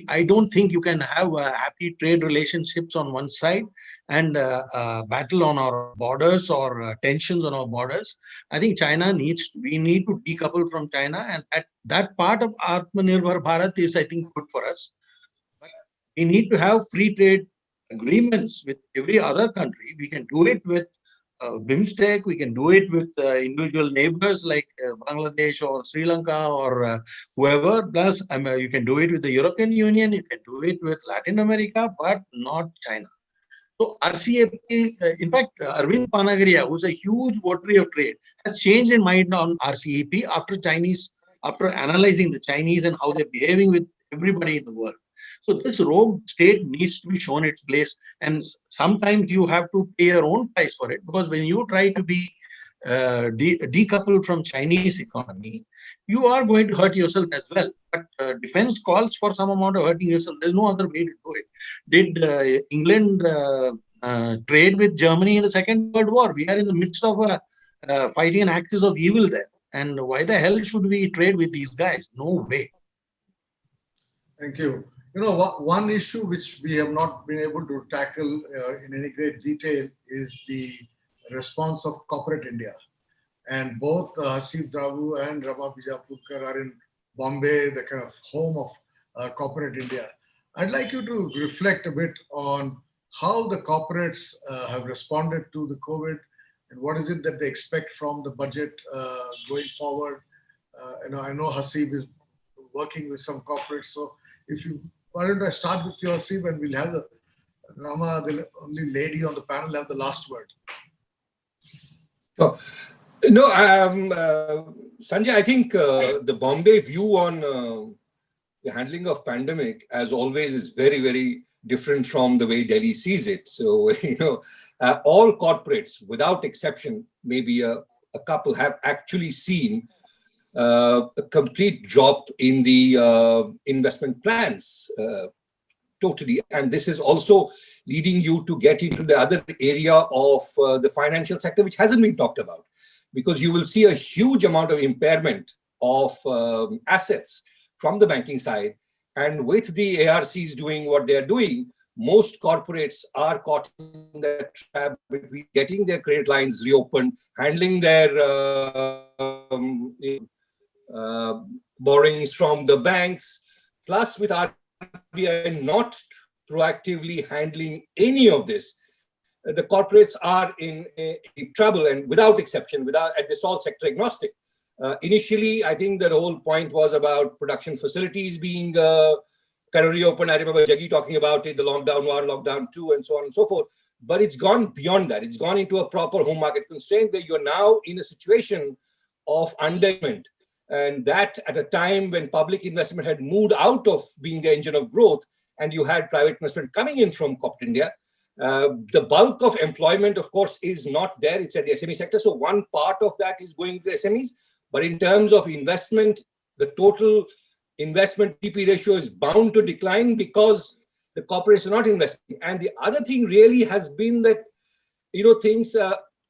G: I don't think you can have happy trade relationships on one side and battle on our borders or tensions on our borders. I think we need to decouple from China, and that part of Atmanirbhar Bharat is, I think, good for us. But we need to have free trade agreements with every other country. We can do it with BIMSTEC, we can do it with individual neighbors like Bangladesh or Sri Lanka or whoever. Plus, you can do it with the European Union, you can do it with Latin America, but not China. So RCEP, in fact, Arvind Panagaria, who's a huge votary of trade, has changed his mind on RCEP after analyzing the Chinese and how they're behaving with everybody in the world. So this rogue state needs to be shown its place, and sometimes you have to pay your own price for it, because when you try to be decoupled from Chinese economy, you are going to hurt yourself as well. But defense calls for some amount of hurting yourself. There's no other way to do it. Did England trade with Germany in the Second World War? We are in the midst of fighting an axis of evil there. And why the hell should we trade with these guys? No way.
C: Thank you. You know, one issue which we have not been able to tackle in any great detail is the response of corporate India. And both Hasib Dravu and Rama Bijapurkar are in Bombay, the kind of home of corporate India. I'd like you to reflect a bit on how the corporates have responded to the COVID, and what is it that they expect from the budget going forward. I know Hasib is working with some corporates, so why don't I start with you, Hasib, and we'll have Rama, the only lady on the panel, have the last word.
H: No, Sanjay, I think the Bombay view on the handling of pandemic, as always, is very, very different from the way Delhi sees it. So, all corporates, without exception, maybe a couple, have actually seen a complete drop in the investment plans, totally. And this is also leading you to get into the other area of the financial sector, which hasn't been talked about, because you will see a huge amount of impairment of assets from the banking side. And with the ARCs doing what they are doing, most corporates are caught in that trap between getting their credit lines reopened, handling their borrowings from the banks, plus with RBI not proactively handling any of this. The corporates are in trouble, and without exception, and this all sector agnostic. Initially, I think the whole point was about production facilities being kind of reopened. I remember Jaggi talking about it, the lockdown 1, lockdown 2, and so on and so forth. But it's gone beyond that. It's gone into a proper home market constraint where you're now in a situation of underinvestment. And that at a time when public investment had moved out of being the engine of growth, and you had private investment coming in from corporate India. The bulk of employment, of course, is not there. It's at the SME sector. So one part of that is going to SMEs. But in terms of investment, the total investment GDP ratio is bound to decline because the corporates are not investing. And the other thing really has been that,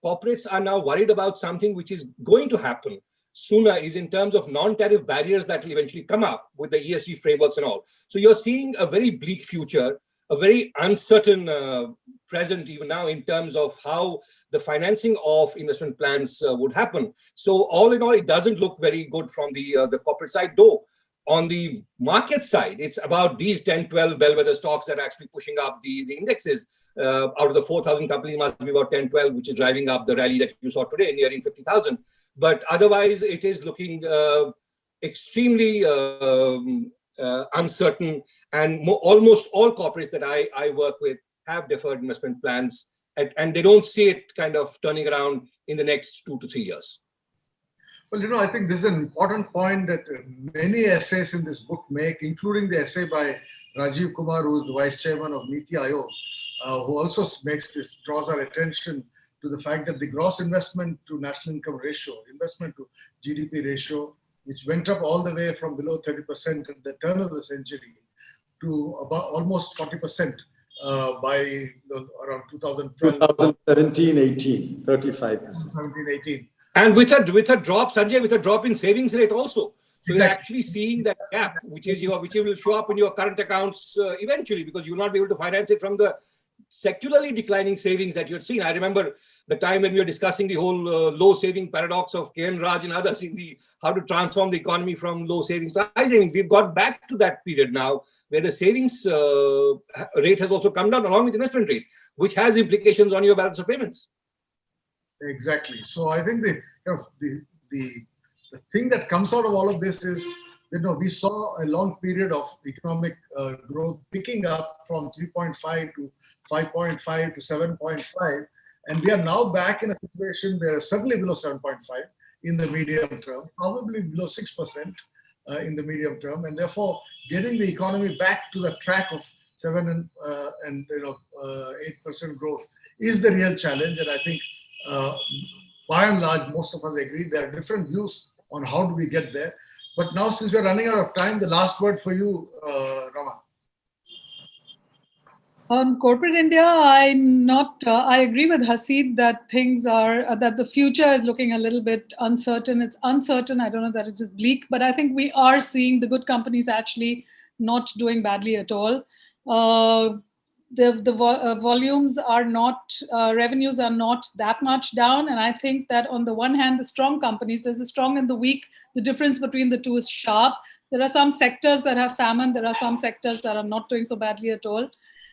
H: corporates are now worried about something which is going to happen. sooner is in terms of non-tariff barriers that will eventually come up with the ESG frameworks and all. So you're seeing a very bleak future, a very uncertain present even now in terms of how the financing of investment plans would happen. So all in all, it doesn't look very good from the corporate side, though. On the market side, it's about these 10, 12 bellwether stocks that are actually pushing up the indexes. Out of the 4,000 companies, must be about 10, 12, which is driving up the rally that you saw today, nearing 50,000. But otherwise, it is looking extremely uncertain. And almost all corporates that I work with have deferred investment plans, and they don't see it kind of turning around in the next 2 to 3 years.
C: Well, I think this is an important point that many essays in this book make, including the essay by Rajiv Kumar, who is the vice chairman of Niti Aayog, who also draws our attention to the fact that the gross investment to national income ratio, investment to GDP ratio, which went up all the way from below 30% at the turn of the century to about almost 40% by around 2012.
D: 2017, 18, 35%.
C: 17, 18.
H: And with a drop, Sanjay, with a drop in savings rate also. So
C: Exactly.
H: you're actually seeing that gap, which will show up in your current accounts eventually, because you'll not be able to finance it from the secularly declining savings that you had seen. I remember the time when we were discussing the whole low saving paradox of K.N. Raj and others in how to transform the economy from low savings to high savings. We've got back to that period now where the savings rate has also come down along with investment rate, which has implications on your balance of payments.
C: Exactly. So I think the thing that comes out of all of this is we saw a long period of economic growth picking up from 3.5 to 5.5 to 7.5, and we are now back in a situation where certainly below 7.5 in the medium term, probably below 6% in the medium term, and therefore getting the economy back to the track of 7 and 8% growth is the real challenge. And I think by and large, most of us agree. There are different views on how do we get there. But now, since we're running out of time, the last word for you, Rama.
F: On corporate India, I'm not. I agree with Hasid that things are that the future is looking a little bit uncertain. It's uncertain. I don't know that it is bleak, but I think we are seeing the good companies actually not doing badly at all. The volumes are not, revenues are not that much down. And I think that on the one hand, the strong companies, there's a strong and the weak, the difference between the two is sharp. There are some sectors that have famine. There are some sectors that are not doing so badly at all.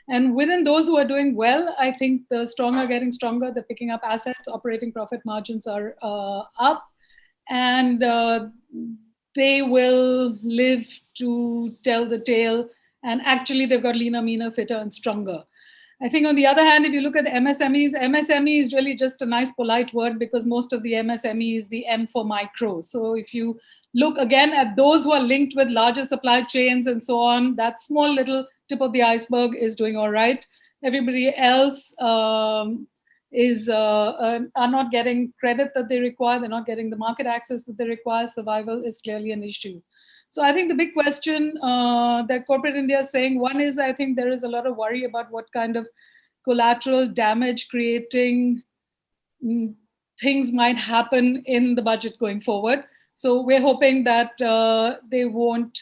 F: And within those who are doing well, I think the strong are getting stronger. They're picking up assets. Operating profit margins are up. And they will live to tell the tale. And actually, they've got leaner, meaner, fitter, and stronger. I think on the other hand, if you look at MSMEs, MSME is really just a nice, polite word because most of the MSME is the M for micro. So if you look again at those who are linked with larger supply chains and so on, that small little tip of the iceberg is doing all right. Everybody else are not getting credit that they require. They're not getting the market access that they require. Survival is clearly an issue. So I think the big question that corporate India is saying, one is I think there is a lot of worry about what kind of collateral damage creating things might happen in the budget going forward. So we're hoping that they won't,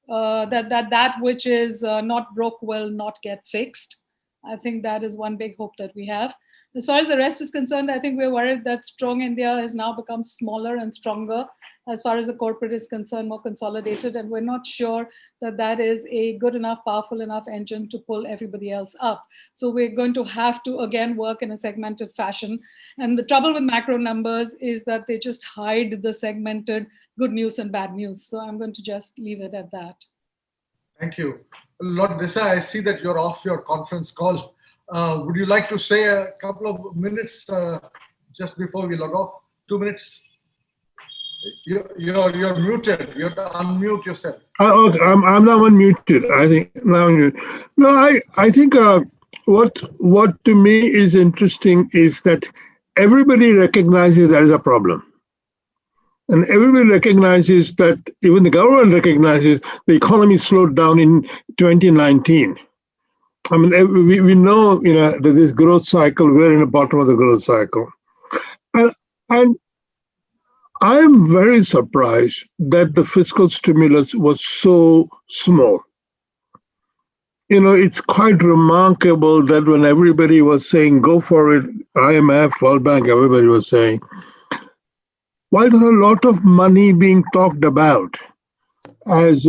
F: that which is not broke will not get fixed. I think that is one big hope that we have. As far as the rest is concerned, I think we're worried that strong India has now become smaller and stronger. As far as the corporate is concerned, more consolidated, and we're not sure that that is a good enough, powerful enough engine to pull everybody else up. So we're going to have to, again, work in a segmented fashion. And the trouble with macro numbers is that they just hide the segmented good news and bad news. So I'm going to just leave it at that.
C: Thank you. Lord Desai, I see that you're off your conference call. Would you like to say a couple of minutes just before we log off? 2 minutes? You're muted. You have to unmute yourself.
E: Okay, I'm now unmuted. I think now. No, I think what to me is interesting is that everybody recognizes there is a problem, and everybody recognizes that even the government recognizes the economy slowed down in 2019. I mean, we know that this growth cycle. We're in the bottom of the growth cycle, and I am very surprised that the fiscal stimulus was so small. It's quite remarkable that when everybody was saying, go for it, IMF, World Bank, everybody was saying, while there are a lot of money being talked about, as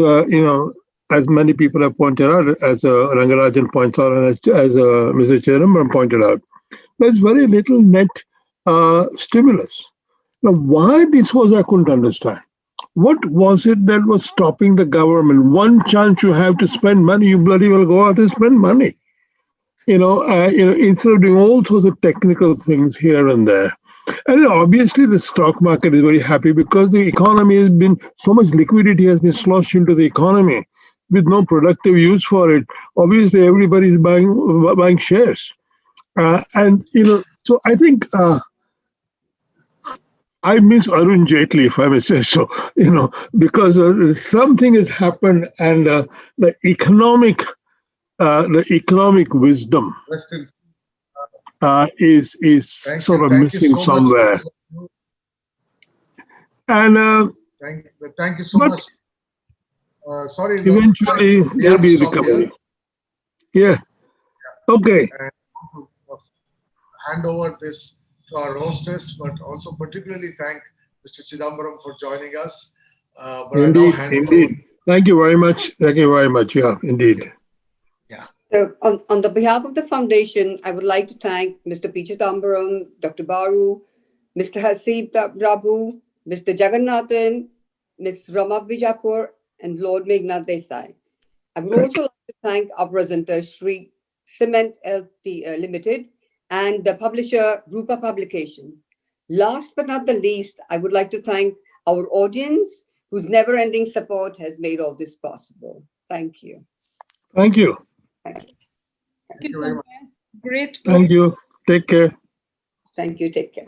E: many people have pointed out, as Rangarajan points out, and as Mr. Chairman pointed out, there's very little net stimulus. Now, why this was, I couldn't understand. What was it that was stopping the government? One chance you have to spend money, you bloody well go out and spend money. Instead of doing all sorts of technical things here and there. And obviously, the stock market is very happy because the economy has been so much liquidity has been sloshed into the economy with no productive use for it. Obviously, everybody is buying shares, so I think I miss Arun Jaitley, if I may say so. Because something has happened, and the economic wisdom
C: Weston,
E: is
C: thank
E: sort
C: you.
E: of
C: Thank you
E: missing
C: so much.
E: somewhere. And
C: Thank you so
E: but
C: much. Sorry,
E: eventually
C: we
E: there'll
C: have to
E: be
C: stop
E: recovery.
C: here
E: Yeah. Okay.
C: and hand over this to our hostess, but also particularly thank Mr. Chidambaram for joining us. But I now
E: Indeed.
C: hand it over.
E: Indeed. Thank you very much. Thank you very much. Yeah. Indeed.
A: So, on the behalf of the foundation, I would like to thank Mr. P. Chidambaram, Dr. Baru, Mr. Hasib Prabhu, Mr. Jagannathan, Ms. Rama Bijapur, and Lord Meghnad Desai. I would also like to thank our presenter, Sri Cement Limited, and the publisher, Rupa Publication. Last but not the least, I would like to thank our audience, whose never ending support has made all this possible. Thank you.
E: Thank you.
A: Thank you.
C: Thank you very much.
F: Great book.
E: Thank you. Take care.
A: Thank you. Take care.